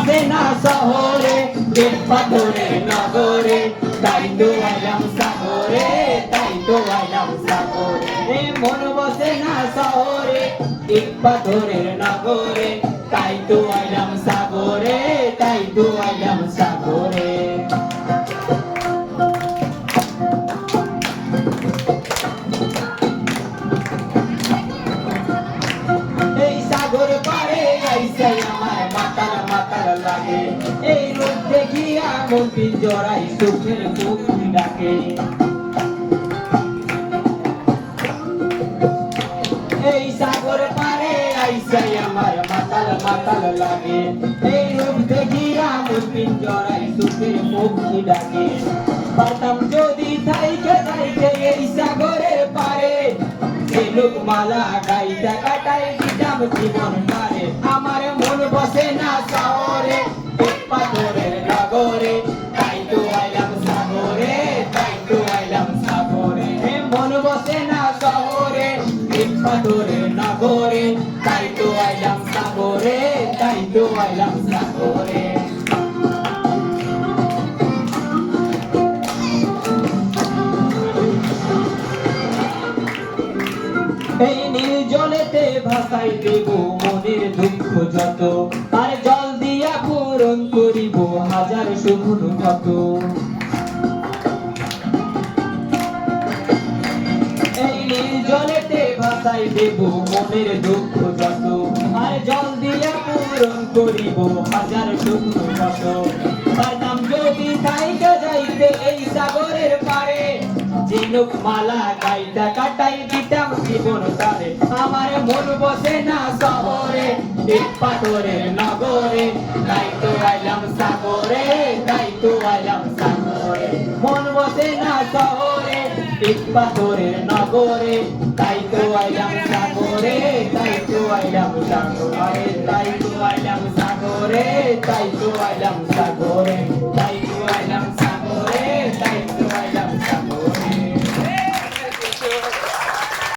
বসে না শহরে, ইট পাথরের নগরে, তাই তো আইলাম সাগরে, তাই তো আইলাম সাগরে। মন বসে না শহরে, ইট পাথরের নগরে, তাই তো আইলাম সাগরে, তাই তো আইলাম সাগরে। এই সাগর পারে আইসে আমার মাতাল মাতাল লাগে, এই রূপ দেখিয়া মন পিঞ্জরাই সুখের মুক্তি ডাকে। এই সাগর পারে আইসে আমার মাতাল মাতাল লাগে, এই রূপ দেখিয়া মন পিঞ্জরাই সুখের মুক্তি ডাকে। পারতাম যদি থাইকে থাইকে এই সাগরের পারে, ঝিনুক মালা গাইতা কাটাই দিতাম জীবন পারে। আমার মন বসে না শহরে, ইট পাথরের নগরে, তাই তো আইলাম সাগরে, তাই তো আইলাম সাগরে। মন বসে না শহরে, ইট পাথরের নগরে, তাই তো আইলাম সাগরে, তাই তো আইলাম সাগরে। এই নীল জলেতে ভাসাই দেব মনের দুঃখ যত, আর জল দিয়া পূরণ করিব হাজার শুকনো ক্ষত। এই নীল জলেতে ভাসাই দেব মনের দুঃখ যত, আর জল দিয়া পূরণ করিব হাজার শুকনো ক্ষত। পারতাম যদি থাইকা যাইতে এই সাগরের পারে, ঝিনুক মালা গাইতা কাটাই দিতাম জীবন তারে। আমার মন বসে না শহরে, ইট পাথরের নগরে, তাই তো আইলাম সাগরে, তাই তো আইলাম সাগরে। মন বসে না শহরে, ইট পাথরের নগরে, তাই তো আইলাম সাগরে, তাই তো আইলাম সাগরে, তাই তো আইলাম সাগরে, তাই তো আইলাম সাগরে।